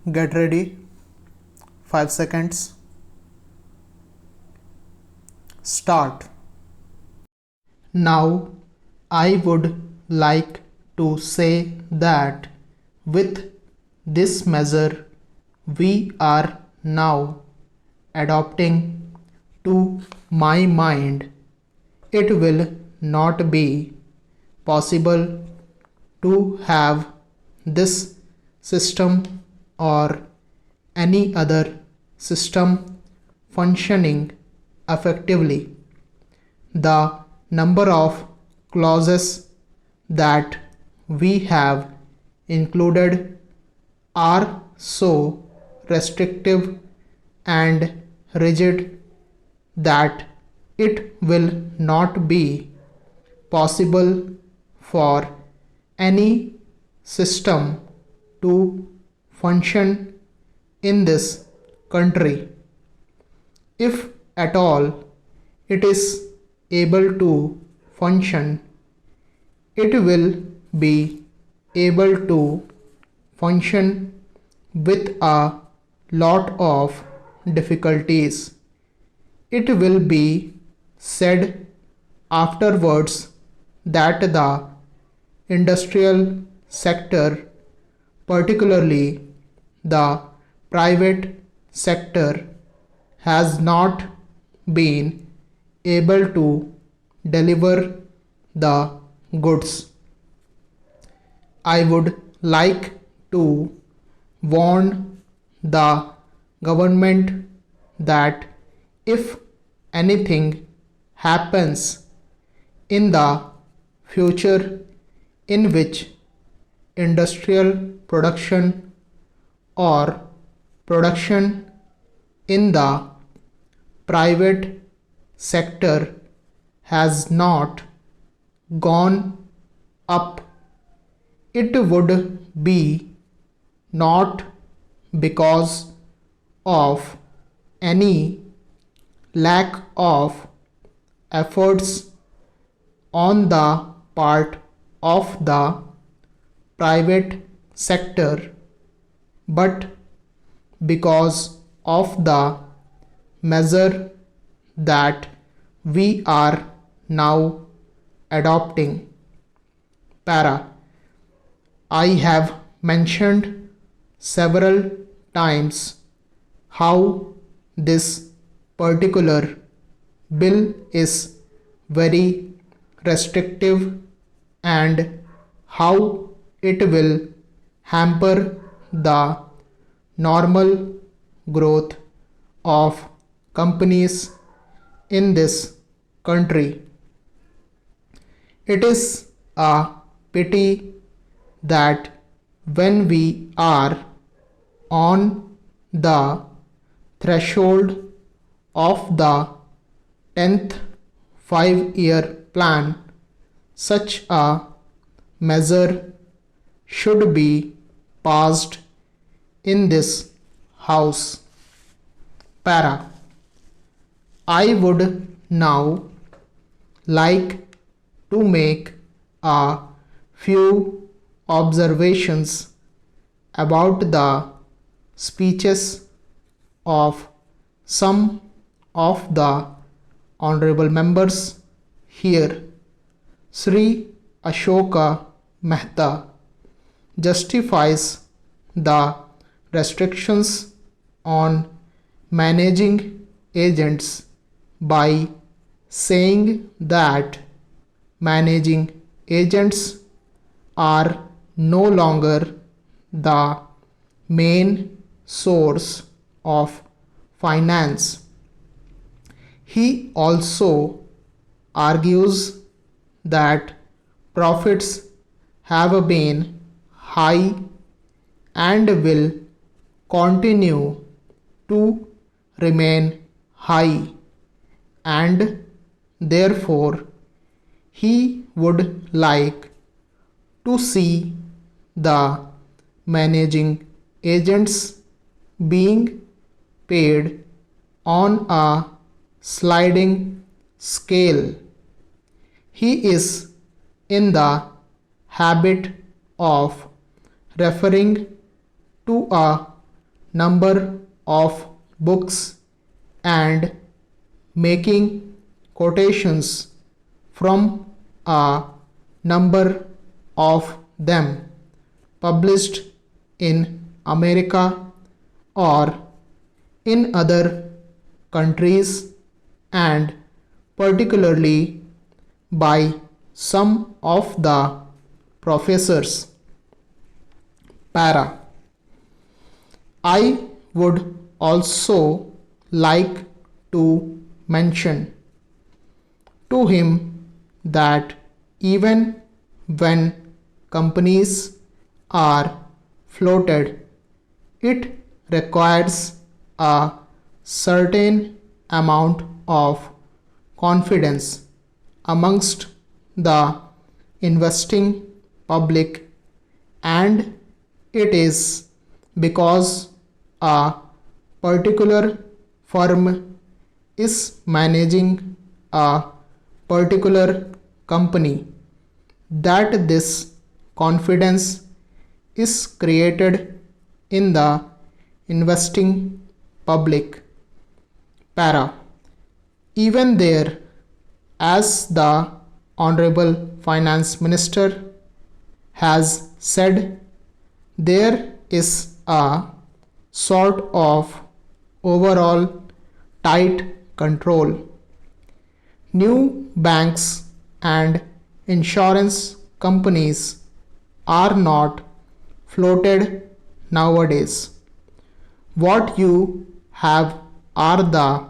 Get ready. 5 seconds. Start. Now, I would like to say that with this measure, we are now adopting, to my mind, it will not be possible to have this system or any other system functioning effectively. The number of clauses that we have included are so restrictive and rigid that it will not be possible for any system to function in this country. If at all it is able to function, it will be able to function with a lot of difficulties. It will be said afterwards that the industrial sector, particularly the private sector, has not been able to deliver the goods. I would like to warn the government that if anything happens in the future in which industrial production or production in the private sector has not gone up, it would be not because of any lack of efforts on the part of the private sector, but because of the measure that we are now adopting. Para. I have mentioned several times how this particular bill is very restrictive and how it will hamper the normal growth of companies in this country. It is a pity that when we are on the threshold of the 10th 5-year plan, such a measure should be passed in this house. Para. I would now like to make a few observations about the speeches of some of the honorable members here. Sri Ashoka Mehta justifies the restrictions on managing agents by saying that managing agents are no longer the main source of finance. He also argues that profits have been high and will continue to remain high, and therefore he would like to see the managing agents being paid on a sliding scale. He is in the habit of referring to a number of books and making quotations from a number of them published in America or in other countries, and particularly by some of the professors. Para. I would also like to mention to him that even when companies are floated, it requires a certain amount of confidence amongst the investing public, and it is because a particular firm is managing a particular company that this confidence is created in the investing public. Para. Even there, as the Honorable Finance Minister has said, there is a sort of overall tight control. New banks and insurance companies are not floated nowadays. What you have are the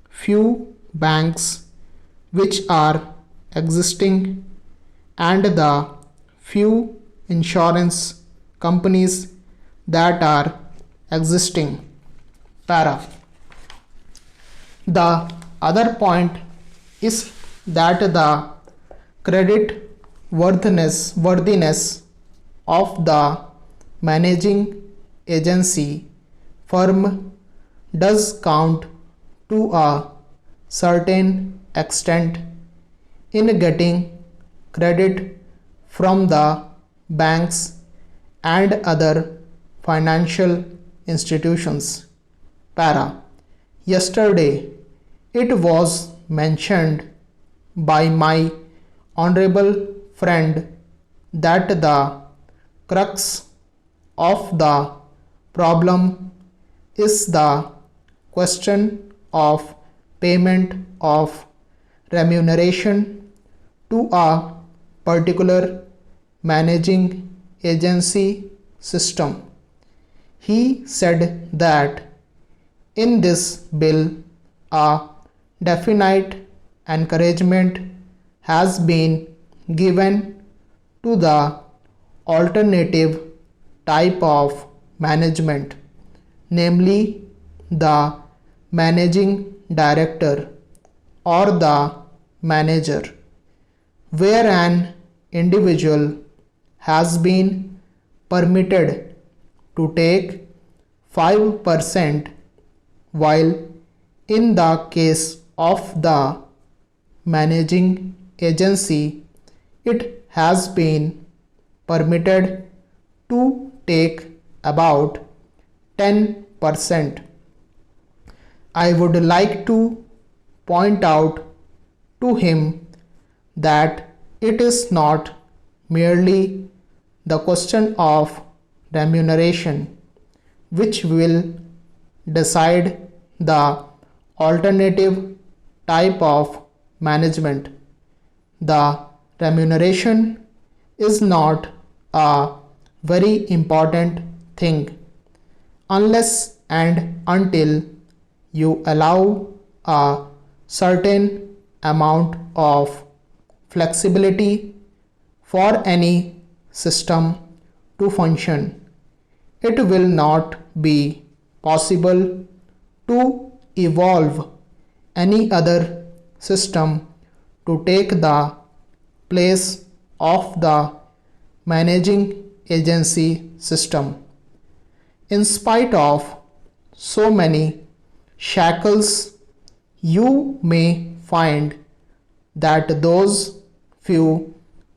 few banks which are existing and the few insurance companies that are existing. Para. The other point is that the credit worthiness of the managing agency firm does count to a certain extent in getting credit from the banks and other financial institutions. Para. Yesterday, it was mentioned by my honorable friend that the crux of the problem is the question of payment of remuneration to a particular managing agency system. He said that in this bill a definite encouragement has been given to the alternative type of management, namely the managing director or the manager, where an individual has been permitted to take 5%, while in the case of the managing agency it has been permitted to take about 10%. I would like to point out to him that it is not merely the question of remuneration which will decide the alternative type of management. The remuneration is not a very important thing unless and until you allow a certain amount of flexibility for any system to function. It will not be possible to evolve any other system to take the place of the managing agency system. In spite of so many shackles, you may find that those few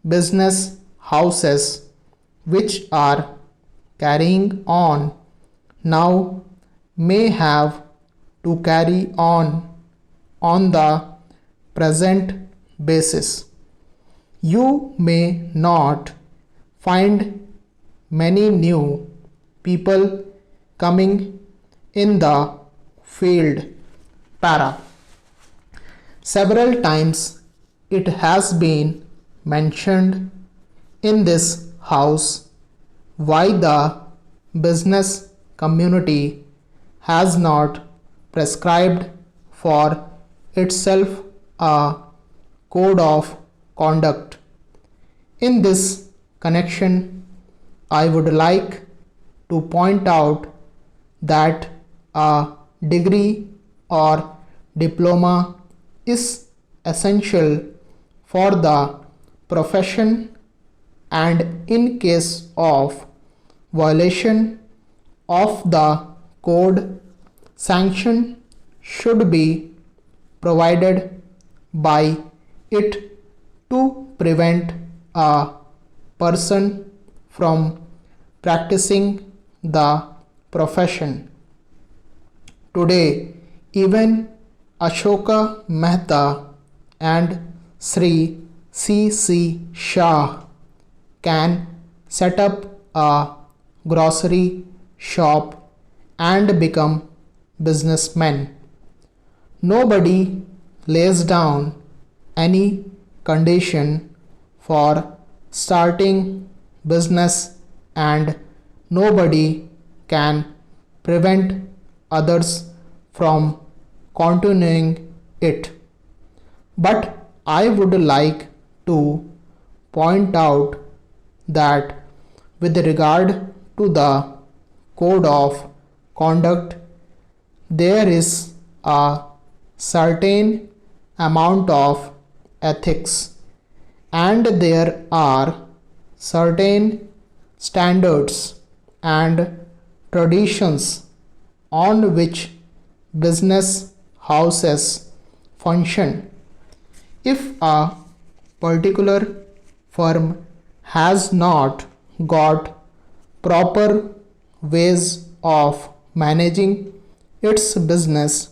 business houses which are carrying on now may have to carry on the present basis. You may not find many new people coming in the field. Para. Several times it has been mentioned in this house why the business community has not prescribed for itself a code of conduct. In this connection, I would like to point out that a degree or diploma is essential for the profession, and in case of violation of the code, sanction should be provided by it to prevent a person from practicing the profession. Today, even Ashoka Mehta and Sri C.C. Shah can set up a grocery shop and become businessmen. Nobody lays down any condition for starting business, and nobody can prevent others from continuing it. But I would like to point out that with regard to the code of conduct, there is a certain amount of ethics, and there are certain standards and traditions on which business houses function. If a particular firm has not got proper ways of managing its business,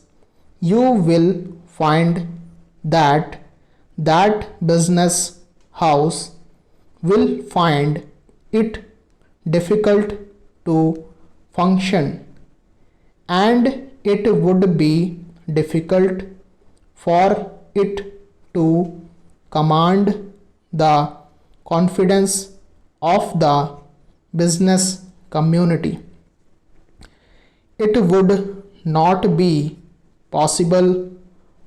you will find that that business house will find it difficult to function, and it would be difficult for it to command the confidence of the business community. It would not be possible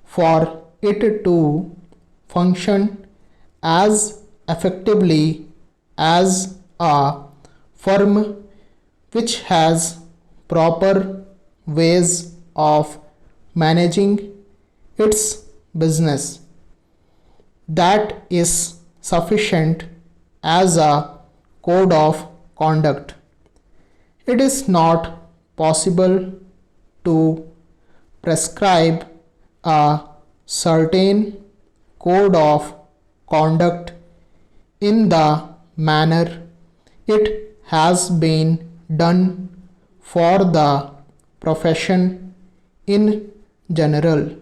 for it to function as effectively as a firm which has proper ways of managing its business. That is sufficient as a code of conduct. It is not possible to prescribe a certain code of conduct in the manner it has been done for the profession in general.